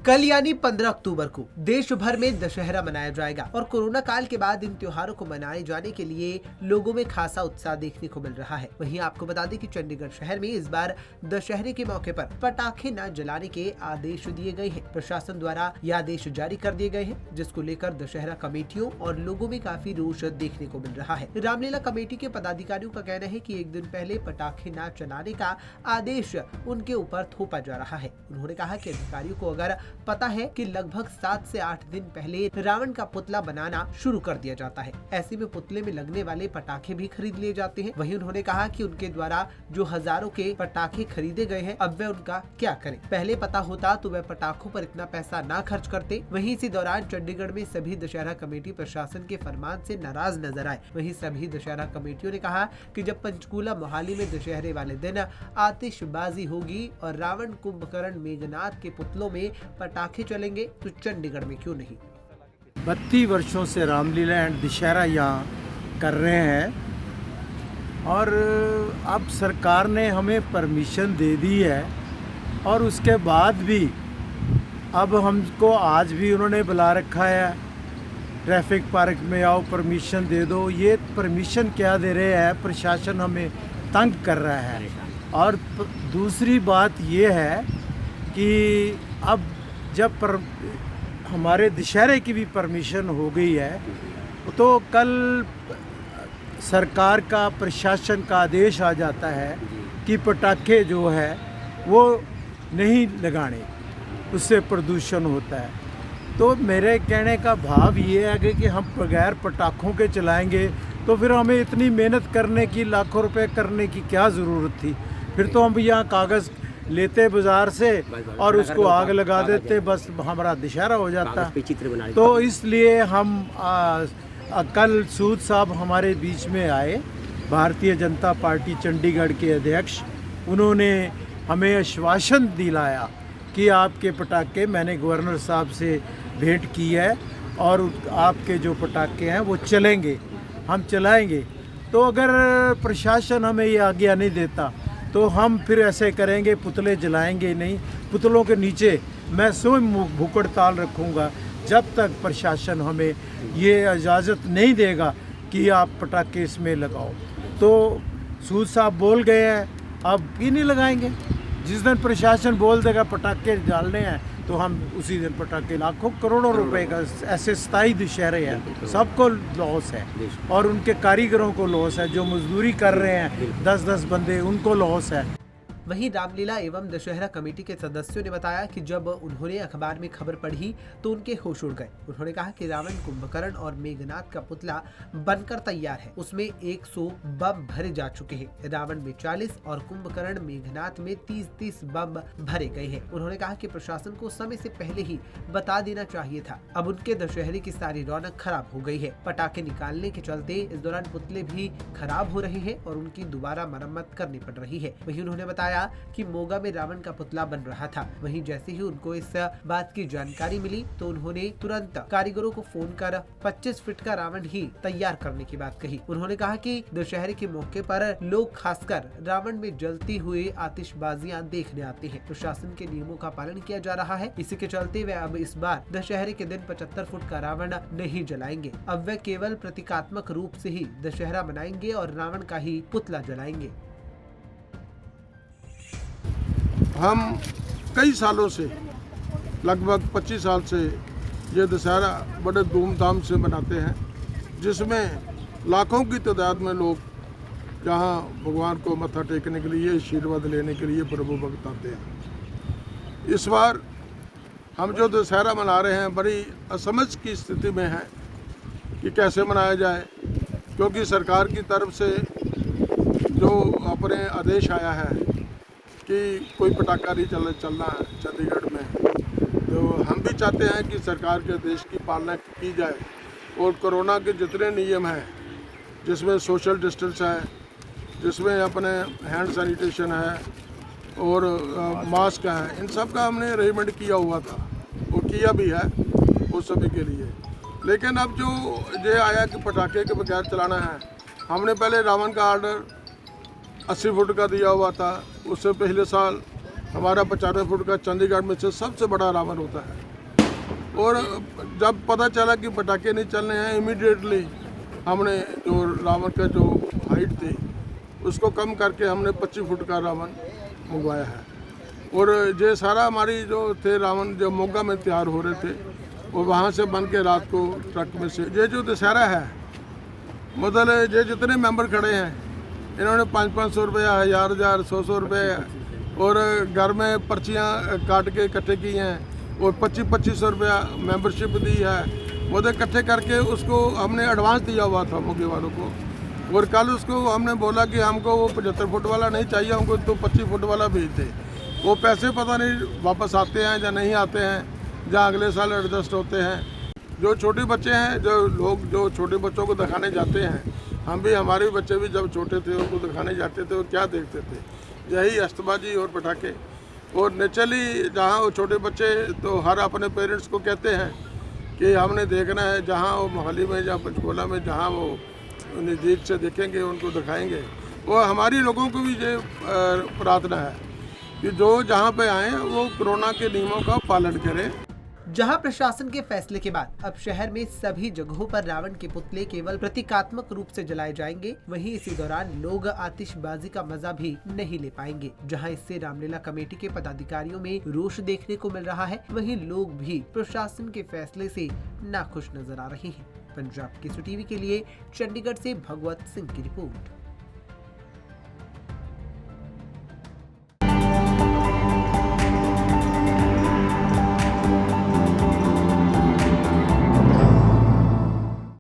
कल यानी 15 अक्टूबर को देश भर में दशहरा मनाया जाएगा और कोरोना काल के बाद इन त्योहारों को मनाए जाने के लिए लोगों में खासा उत्साह देखने को मिल रहा है। वहीं आपको बता दें कि चंडीगढ़ शहर में इस बार दशहरे के मौके पर पटाखे न जलाने के आदेश दिए गए हैं। प्रशासन द्वारा ये आदेश जारी कर दिए गए हैं, जिसको लेकर दशहरा कमेटियों और लोगों में काफी रोष देखने को मिल रहा है। रामलीला कमेटी के पदाधिकारियों का कहना है कि एक दिन पहले पटाखे न चलाने का आदेश उनके ऊपर थोपा जा रहा है। उन्होंने कहा कि अधिकारियों को अगर पता है कि लगभग 7 से 8 दिन पहले रावण का पुतला बनाना शुरू कर दिया जाता है, ऐसे में पुतले में लगने वाले पटाखे भी खरीद लिए जाते हैं। वहीं उन्होंने कहा कि उनके द्वारा जो हजारों के पटाखे खरीदे गए हैं, अब वे उनका क्या करें। पहले पता होता तो वे पटाखों पर इतना पैसा ना खर्च करते। वहीं इसी दौरान चंडीगढ़ में सभी दशहरा कमेटी प्रशासन के फरमान से नाराज नजर आए। वहीं सभी दशहरा कमेटियों ने कहा कि जब पंचकूला मोहाली में दशहरे वाले दिन आतिशबाजी होगी और रावण कुंभकर्ण मेघनाथ के पुतलों में पटाखे चलेंगे तो चंडीगढ़ में क्यों नहीं। 32 वर्षों से रामलीला एंड दशहरा यहाँ कर रहे हैं और अब सरकार ने हमें परमिशन दे दी है और उसके बाद भी अब हमको आज भी उन्होंने बुला रखा है, ट्रैफिक पार्क में आओ परमिशन दे दो। ये परमिशन क्या दे रहे हैं, प्रशासन हमें तंग कर रहा है। और दूसरी बात ये है कि अब जब हमारे दशहरे की भी परमिशन हो गई है तो कल सरकार का प्रशासन का आदेश आ जाता है कि पटाखे जो है वो नहीं लगाने, उससे प्रदूषण होता है। तो मेरे कहने का भाव ये है कि हम बगैर पटाखों के चलाएंगे तो फिर हमें इतनी मेहनत करने की, लाखों रुपए करने की क्या ज़रूरत थी। फिर तो हम यहाँ कागज़ लेते बाज़ार से और उसको आग लगा देते, बस हमारा दशहरा हो जाता। तो इसलिए हम कल सूद साहब हमारे बीच में आए, भारतीय जनता पार्टी चंडीगढ़ के अध्यक्ष। उन्होंने हमें आश्वासन दिलाया कि आपके पटाखे, मैंने गवर्नर साहब से भेंट की है और आपके जो पटाखे हैं वो चलेंगे, हम चलाएंगे। तो अगर प्रशासन हमें ये आज्ञा नहीं देता तो हम फिर ऐसे करेंगे, पुतले जलाएंगे नहीं। पुतलों के नीचे मैं स्वयं भूख हड़ताल रखूँगा जब तक प्रशासन हमें ये इजाज़त नहीं देगा कि आप पटाखे इसमें लगाओ। तो सूद साहब बोल गए हैं, अब क्यों नहीं लगाएंगे। जिस दिन प्रशासन बोल देगा पटाखे डालने हैं तो हम उसी दिन पटाखे, लाखों करोड़ों रुपए का ऐसे 27 दशहरे हैं, सबको लॉस है और उनके कारीगरों को लॉस है, जो मजदूरी कर रहे हैं 10-10 बंदे, उनको लॉस है। वहीं रामलीला एवं दशहरा कमेटी के सदस्यों ने बताया कि जब उन्होंने अखबार में खबर पढ़ी तो उनके होश उड़ गए। उन्होंने कहा कि रावण कुंभकर्ण और मेघनाथ का पुतला बनकर तैयार है, उसमें 100 बम भरे जा चुके हैं। रावण में 40 और कुंभकर्ण मेघनाथ में 30-30 बम भरे गए हैं। उन्होंने कहा कि प्रशासन को समय से पहले ही बता देना चाहिए था। अब उनके दशहरे की सारी रौनक खराब हो गई है। पटाखे निकालने के चलते इस दौरान पुतले भी खराब हो रहे हैं और उनकी दोबारा मरम्मत करनी पड़ रही है। वहीं उन्होंने बताया कि मोगा में रावण का पुतला बन रहा था। वहीं जैसे ही उनको इस बात की जानकारी मिली तो उन्होंने तुरंत कारीगरों को फोन कर 25 फीट का रावण ही तैयार करने की बात कही। उन्होंने कहा कि दशहरे के मौके पर लोग खासकर रावण में जलती हुई आतिशबाजियां देखने आते हैं। प्रशासन के नियमों का पालन किया जा रहा है, इसी के चलते वे अब इस बार दशहरे के दिन 75 फुट का रावण नहीं जलाएंगे। अब वे केवल प्रतीकात्मक रूप से ही दशहरा मनाएंगे और रावण का ही पुतला जलाएंगे। हम कई सालों से, लगभग 25 साल से ये दशहरा बड़े धूमधाम से मनाते हैं, जिसमें लाखों की तादाद में लोग जहाँ भगवान को मत्था टेकने के लिए, आशीर्वाद लेने के लिए प्रभु भक्त आते हैं। इस बार हम जो दशहरा मना रहे हैं बड़ी असमझ की स्थिति में है कि कैसे मनाया जाए, क्योंकि सरकार की तरफ से जो अपने आदेश आया है कि कोई पटाखा नहीं चलना है चंडीगढ़ में। तो हम भी चाहते हैं कि सरकार के आदेश की पालना की जाए और कोरोना के जितने नियम हैं, जिसमें सोशल डिस्टेंस है, जिसमें अपने हैंड सैनिटेशन है और मास्क है, इन सब का हमने अरेंजमेंट किया हुआ था और किया भी है उस सभी के लिए। लेकिन अब जो ये आया कि पटाखे के बगैर चलाना है, हमने पहले रावण का आर्डर 80 फुट का दिया हुआ था। उससे पिछले साल हमारा 95 फुट का चंडीगढ़ में से सबसे बड़ा रावण होता है। और जब पता चला कि पटाखे नहीं चलने हैं, इमीडिएटली हमने जो रावण का जो हाइट थी उसको कम करके हमने 25 फुट का रावण मंगवाया है। और ये सारा हमारी जो थे रावण जो मोगा में तैयार हो रहे थे वो वहाँ से बन के रात को ट्रक में से, ये जो दशहरा है मतलब ये जितने मेंबर खड़े हैं इन्होंने 500-500 रुपया, 1000-1000, 100-100 रुपये और घर में पर्चियाँ काट के इकट्ठे की हैं और 2500-2500 रुपया मेंबरशिप दी है। मतलब इकट्ठे करके उसको हमने एडवांस दिया हुआ था मोगे वालों को। और कल उसको हमने बोला कि हमको वो 75 फुट वाला नहीं चाहिए, हमको तो 25 फुट वाला भेज दे। वो पैसे पता नहीं वापस आते हैं या नहीं आते हैं, या अगले साल एडजस्ट होते हैं। जो छोटे बच्चे हैं, जो लोग जो छोटे बच्चों को दिखाने जाते हैं, हम भी हमारे भी बच्चे भी जब छोटे थे उनको दिखाने जाते थे, वो क्या देखते थे? यही अस्तबाजी और पटाखे। और नेचुरली जहाँ वो छोटे बच्चे तो हर अपने पेरेंट्स को कहते हैं कि हमने देखना है, जहाँ वो मोहाली में या पंचकूला में जहाँ वो नज़दीक से देखेंगे उनको दिखाएंगे। वो हमारी लोगों को भी ये प्रार्थना है कि जो जहाँ पे आए वो कोरोना के नियमों का पालन करें। जहां प्रशासन के फैसले के बाद अब शहर में सभी जगहों पर रावण के पुतले केवल प्रतीकात्मक रूप से जलाए जाएंगे, वहीं इसी दौरान लोग आतिशबाजी का मजा भी नहीं ले पाएंगे। जहां इससे रामलीला कमेटी के पदाधिकारियों में रोष देखने को मिल रहा है, वहीं लोग भी प्रशासन के फैसले से नाखुश नजर आ रहे हैं। पंजाब केसरी टीवी के लिए चंडीगढ़ से भगवत सिंह की रिपोर्ट।